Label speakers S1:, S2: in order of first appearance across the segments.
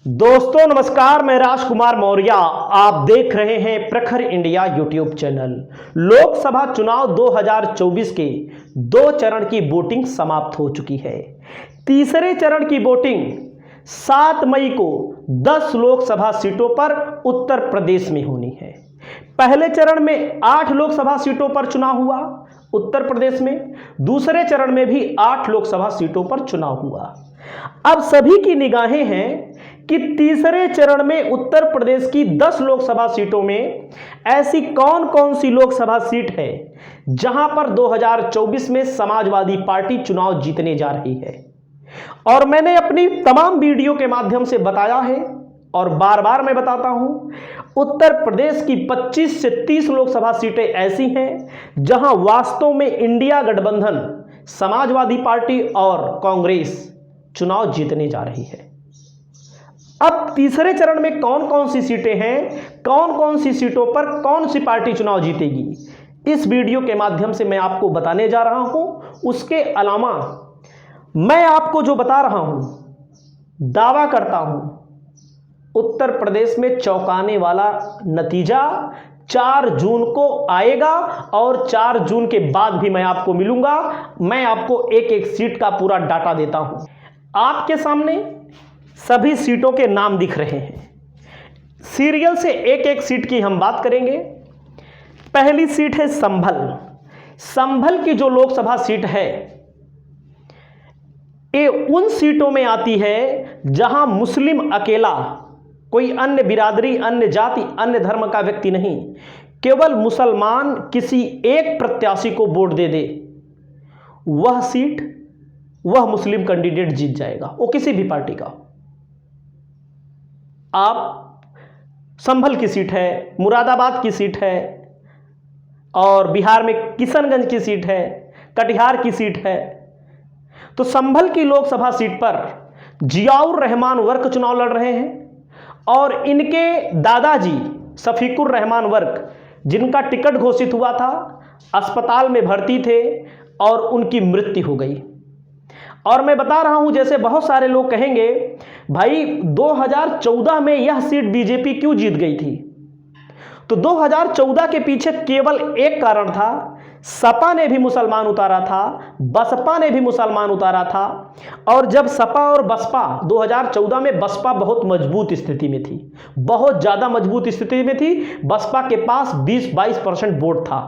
S1: दोस्तों नमस्कार, मैं राजकुमार मौर्य। आप देख रहे हैं प्रखर इंडिया यूट्यूब चैनल। लोकसभा चुनाव 2024 के 2 चरण की वोटिंग समाप्त हो चुकी है। तीसरे चरण की वोटिंग 7 मई को 10 लोकसभा सीटों पर उत्तर प्रदेश में होनी है। पहले चरण में 8 लोकसभा सीटों पर चुनाव हुआ उत्तर प्रदेश में। दूसरे चरण में भी 8 लोकसभा सीटों पर चुनाव हुआ। अब सभी की निगाहें हैं कि तीसरे चरण में उत्तर प्रदेश की 10 लोकसभा सीटों में ऐसी कौन कौन सी लोकसभा सीट है जहां पर 2024 में समाजवादी पार्टी चुनाव जीतने जा रही है। और मैंने अपनी तमाम वीडियो के माध्यम से बताया है और बार बार मैं बताता हूं, उत्तर प्रदेश की 25 से 30 लोकसभा सीटें ऐसी हैं जहां वास्तव में इंडिया गठबंधन, समाजवादी पार्टी और कांग्रेस चुनाव जीतने जा रही है। अब तीसरे चरण में कौन कौन सी सीटें हैं, कौन कौन सी सीटों पर कौन सी पार्टी चुनाव जीतेगी, इस वीडियो के माध्यम से मैं आपको बताने जा रहा हूं। उसके अलावा मैं आपको जो बता रहा हूं, दावा करता हूं उत्तर प्रदेश में चौंकाने वाला नतीजा 4 जून को आएगा और 4 जून के बाद भी मैं आपको मिलूंगा। मैं आपको एक एक सीट का पूरा डाटा देता हूं। आपके सामने सभी सीटों के नाम दिख रहे हैं। सीरियल से एक एक सीट की हम बात करेंगे। पहली सीट है संभल। संभल की जो लोकसभा सीट है, ये उन सीटों में आती है जहां मुस्लिम अकेला, कोई अन्य बिरादरी, अन्य जाति, अन्य धर्म का व्यक्ति नहीं, केवल मुसलमान किसी एक प्रत्याशी को वोट दे दे, वह सीट, वह मुस्लिम कैंडिडेट जीत जाएगा, वो किसी भी पार्टी का। आप संभल की सीट है, मुरादाबाद की सीट है, और बिहार में किशनगंज की सीट है, कटिहार की सीट है। तो संभल की लोकसभा सीट पर जियाउर रहमान वर्क चुनाव लड़ रहे हैं और इनके दादाजी शफीकुर रहमान वर्क, जिनका टिकट घोषित हुआ था, अस्पताल में भर्ती थे और उनकी मृत्यु हो गई। और मैं बता रहा हूं, जैसे बहुत सारे लोग कहेंगे भाई 2014 में यह सीट बीजेपी क्यों जीत गई थी, तो 2014 के पीछे केवल एक कारण था, सपा ने भी मुसलमान उतारा था, बसपा ने भी मुसलमान उतारा था। और जब सपा और बसपा 2014 में, बसपा बहुत मजबूत स्थिति में थी, बहुत ज़्यादा मजबूत स्थिति में थी। बसपा के पास 20-22% वोट था।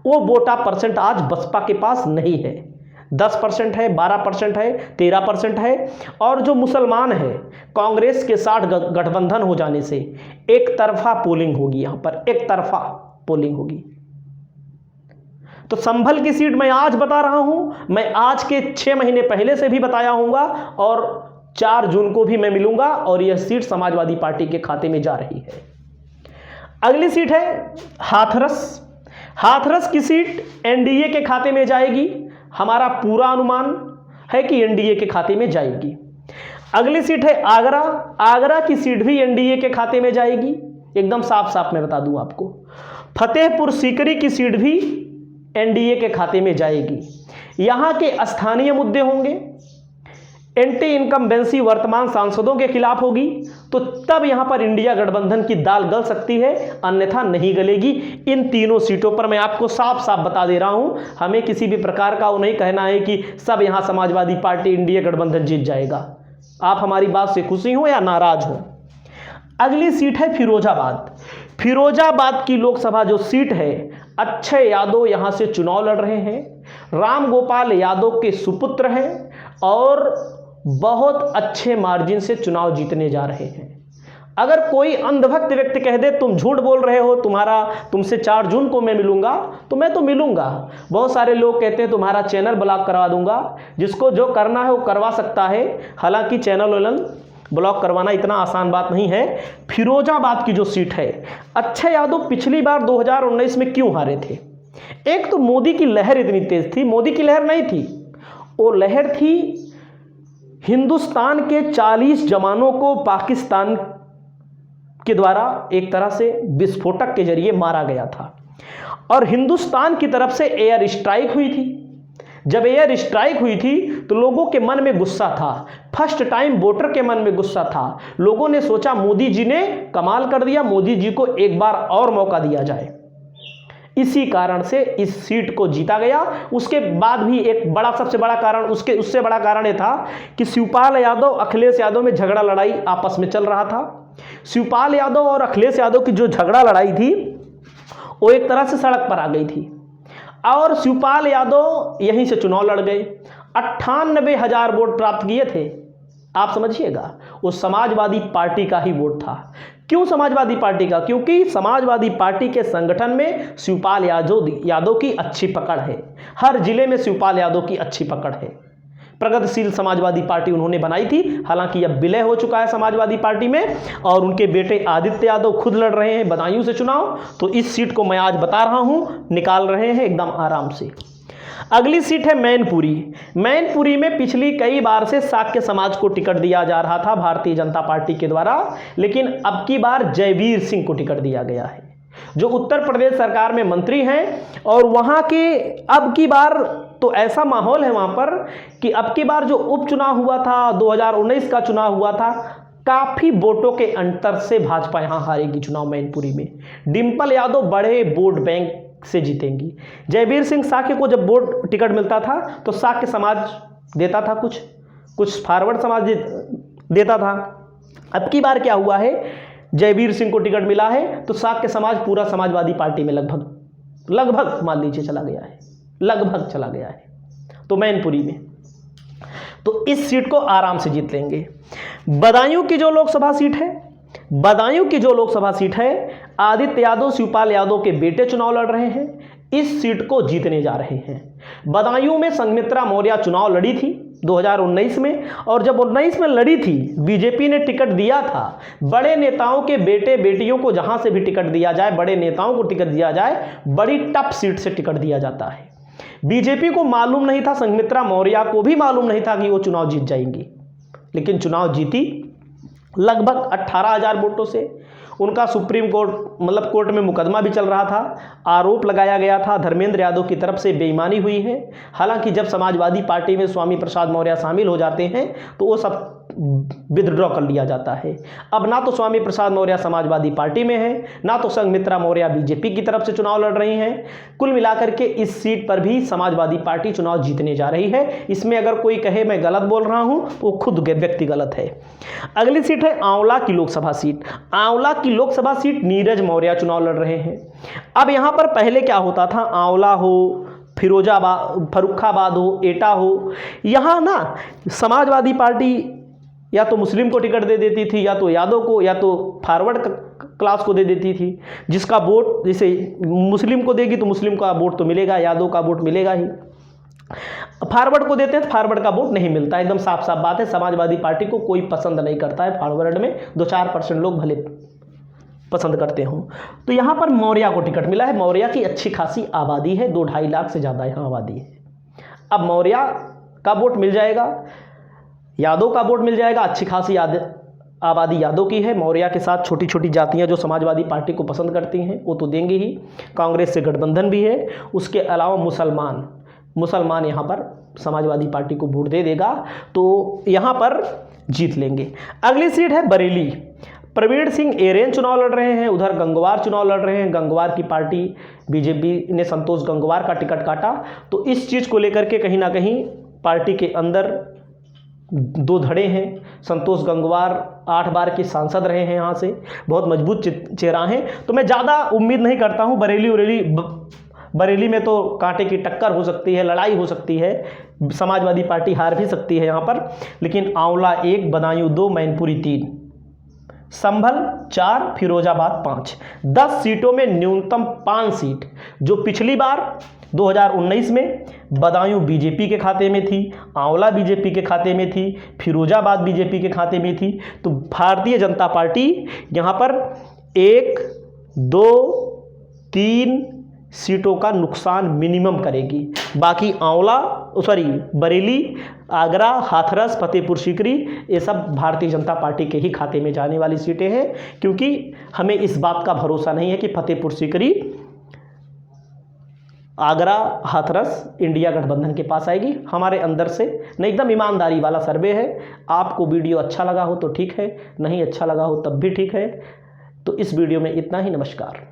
S1: वो वोटा परसेंट आज बसपा के पास नहीं है। 10% है, 12% है, 13% है। और जो मुसलमान है, कांग्रेस के साथ गठबंधन हो जाने से एक तरफा पोलिंग होगी, यहां पर एक तरफा पोलिंग होगी। तो संभल की सीट मैं आज बता रहा हूं, मैं आज के 6 महीने पहले से भी बताया हूंगा और 4 जून को भी मैं मिलूंगा और यह सीट समाजवादी पार्टी के खाते में जा रही है। अगली सीट है हाथरस। हाथरस की सीट एनडीए के खाते में जाएगी। हमारा पूरा अनुमान है कि एनडीए के खाते में जाएगी। अगली सीट है आगरा। आगरा की सीट भी एनडीए के खाते में जाएगी, एकदम साफ साफ मैं बता दूं आपको। फतेहपुर सीकरी की सीट भी एनडीए के खाते में जाएगी। यहां के स्थानीय मुद्दे होंगे, एंटी इनकम्बेंसी वर्तमान सांसदों के खिलाफ होगी, तो तब यहां पर इंडिया गठबंधन की दाल गल सकती है, अन्यथा नहीं गलेगी। इन तीनों सीटों पर मैं आपको साफ साफ बता दे रहा हूं, हमें किसी भी प्रकार का वो नहीं कहना है कि सब यहां समाजवादी पार्टी, इंडिया गठबंधन जीत जाएगा। आप हमारी बात से खुशी हो या नाराज हो। अगली सीट है फिरोजाबाद। फिरोजाबाद की लोकसभा जो सीट है, अक्षय यादव यहां से चुनाव लड़ रहे हैं। राम गोपाल यादव के सुपुत्र हैं और बहुत अच्छे मार्जिन से चुनाव जीतने जा रहे हैं। अगर कोई अंधभक्त व्यक्ति कह दे तुम झूठ बोल रहे हो, तुमसे 4 जून को मैं मिलूंगा, तो मैं तो मिलूंगा। बहुत सारे लोग कहते हैं तुम्हारा चैनल ब्लॉक करवा दूंगा। जिसको जो करना है वो करवा सकता है। हालांकि चैनल ब्लॉक करवाना इतना आसान बात नहीं है। फिरोजाबाद की जो सीट है, अक्षय यादव पिछली बार 2019 में क्यों हारे थे? एक तो मोदी की लहर इतनी तेज थी। मोदी की लहर नहीं थी, वो लहर थी हिंदुस्तान के 40 जवानों को पाकिस्तान के द्वारा एक तरह से विस्फोटक के जरिए मारा गया था और हिंदुस्तान की तरफ से एयर स्ट्राइक हुई थी, जब एयर स्ट्राइक हुई थी तो लोगों के मन में गुस्सा था, फर्स्ट टाइम वोटर के मन में गुस्सा था। लोगों ने सोचा मोदी जी ने कमाल कर दिया, मोदी जी को एक बार और मौका दिया जाए। इसी कारण से इस सीट को जीता गया। उसके बाद भी एक बड़ा, सबसे बड़ा कारण, उससे बड़ा कारण यह था कि शिवपाल यादव, अखिलेश यादव में झगड़ा लड़ाई आपस में चल रहा था। शिवपाल यादव और अखिलेश यादव की जो झगड़ा लड़ाई थी वो एक तरह से सड़क पर आ गई थी और शिवपाल यादव यहीं से चुनाव लड़ गए। 98,000 वोट प्राप्त किए थे। आप समझिएगा, वो समाजवादी पार्टी का ही वोट था। क्यों समाजवादी पार्टी का? क्योंकि समाजवादी पार्टी के संगठन में शिवपाल यादव की अच्छी पकड़ है। हर जिले में शिवपाल यादव की अच्छी पकड़ है। प्रगतिशील समाजवादी पार्टी उन्होंने बनाई थी। हालांकि अब विलय हो चुका है समाजवादी पार्टी में और उनके बेटे आदित्य यादव खुद लड़ रहे हैं बदायूं से चुनाव। तो इस सीट को मैं आज बता रहा हूं, निकाल रहे हैं एकदम आराम से। अगली सीट है मैनपुरी। मैनपुरी में पिछली कई बार से शाक्य समाज को टिकट दिया जा रहा था भारतीय जनता पार्टी के द्वारा, लेकिन अब की बार जयवीर सिंह को टिकट दिया गया है जो उत्तर प्रदेश सरकार में मंत्री हैं। और वहां के अब की बार तो ऐसा माहौल है वहां पर कि अब की बार जो उपचुनाव हुआ था, 2019 का चुनाव हुआ था, काफी वोटों के अंतर से भाजपा यहां हारेगी चुनाव मैनपुरी में। डिंपल यादव बड़े वोट बैंक से जीतेंगी। जयवीर सिंह शाक्य को जब वोट टिकट मिलता था तो शाक्य समाज देता था, कुछ फॉरवर्ड समाज देता था। अब की बार क्या हुआ है, जयवीर सिंह को टिकट मिला है तो शाक्य समाज पूरा समाजवादी पार्टी में लगभग मान लीजिए चला गया है, लगभग चला गया है। तो मैनपुरी में तो इस सीट को आराम से जीत लेंगे। बदायूं की जो लोकसभा सीट है, बदायूं की जो लोकसभा सीट है, आदित्य यादव शिवपाल यादव के बेटे चुनाव लड़ रहे हैं। इस सीट को जीतने जा रहे हैं। बदायूं में संघमित्रा मौर्य चुनाव लड़ी थी 2019 में, और जब 19 में लड़ी थी बीजेपी ने टिकट दिया था। बड़े नेताओं के बेटे बेटियों को जहां से भी टिकट दिया जाए, बड़े नेताओं को टिकट दिया जाए, बड़ी टफ सीट से टिकट दिया जाता है। बीजेपी को मालूम नहीं था, संघमित्रा मौर्य को भी मालूम नहीं था कि वो चुनाव जीत जाएंगी, लेकिन चुनाव जीती लगभग 18,000 वोटों से। उनका सुप्रीम कोर्ट मतलब कोर्ट में मुकदमा भी चल रहा था। आरोप लगाया गया था धर्मेंद्र यादव की तरफ से बेईमानी हुई है। हालांकि जब समाजवादी पार्टी में स्वामी प्रसाद मौर्य शामिल हो जाते हैं तो वो सब विथड्रॉ कर लिया जाता है। अब ना तो स्वामी प्रसाद मौर्य समाजवादी पार्टी में है, ना तो संघमित्रा मौर्य बीजेपी की तरफ से चुनाव लड़ रही हैं। कुल मिलाकर के इस सीट पर भी समाजवादी पार्टी चुनाव जीतने जा रही है। इसमें अगर कोई कहे मैं गलत बोल रहा हूं वो खुद व्यक्ति गलत है। अगली सीट है आंवला की लोकसभा सीट। आंवला की लोकसभा सीट नीरज मौर्य चुनाव लड़ रहे हैं। अब यहां पर पहले क्या होता था, आंवला हो, फिरोजाबाद, फर्रुखाबाद हो, एटा हो, यहां ना समाजवादी पार्टी या तो मुस्लिम को टिकट दे देती थी, या तो यादव को, या तो फॉरवर्ड क्लास को दे देती थी। जिसका वोट, जैसे मुस्लिम को देगी तो मुस्लिम का वोट तो मिलेगा, यादव का वोट मिलेगा ही। फॉरवर्ड को देते हैं तो फॉरवर्ड का वोट नहीं मिलता। एकदम साफ साफ बात है, समाजवादी पार्टी को कोई पसंद नहीं करता है। फॉरवर्ड में 2-4% लोग भले पसंद करते हो। तो यहाँ पर मौर्य को टिकट मिला है। मौर्य की अच्छी खासी आबादी है, 2-2.5 लाख से ज़्यादा यहाँ आबादी है। अब मौर्य का वोट मिल जाएगा, यादव का वोट मिल जाएगा। अच्छी खासी आबादी यादव की है। मौर्य के साथ छोटी छोटी जातियां जो समाजवादी पार्टी को पसंद करती हैं वो तो देंगी ही। कांग्रेस से गठबंधन भी है। उसके अलावा मुसलमान यहाँ पर समाजवादी पार्टी को वोट दे देगा तो यहाँ पर जीत लेंगे। अगली सीट है बरेली। प्रवीण सिंह एरेन चुनाव लड़ रहे हैं, उधर गंगवार चुनाव लड़ रहे हैं। गंगवार की पार्टी बीजेपी ने संतोष गंगवार का टिकट काटा। तो इस चीज़ को लेकर के कहीं ना कहीं पार्टी के अंदर दो धड़े हैं। संतोष गंगवार 8 बार के सांसद रहे हैं, यहाँ से बहुत मजबूत चेहरा हैं। तो मैं ज़्यादा उम्मीद नहीं करता हूँ। बरेली में तो कांटे की टक्कर हो सकती है, लड़ाई हो सकती है, समाजवादी पार्टी हार भी सकती है यहाँ पर। लेकिन आंवला 1, बदायूं 2, मैनपुरी 3, संभल 4, फिरोजाबाद 5, 10 सीटों में न्यूनतम 5 सीट। जो पिछली बार 2019 में बदायूं बीजेपी के खाते में थी, आंवला बीजेपी के खाते में थी, फिरोजाबाद बीजेपी के खाते में थी। तो भारतीय जनता पार्टी यहाँ पर 1, 2, 3 सीटों का नुकसान मिनिमम करेगी। बाकी बरेली, आगरा, हाथरस, फतेहपुर सीकरी ये सब भारतीय जनता पार्टी के ही खाते में जाने वाली सीटें हैं। क्योंकि हमें इस बात का भरोसा नहीं है कि फतेहपुर सीकरी आगरा हाथरस इंडिया गठबंधन के पास आएगी हमारे अंदर से। नहीं, एकदम ईमानदारी वाला सर्वे है। आपको वीडियो अच्छा लगा हो तो ठीक है, नहीं अच्छा लगा हो तब भी ठीक है। तो इस वीडियो में इतना ही। नमस्कार।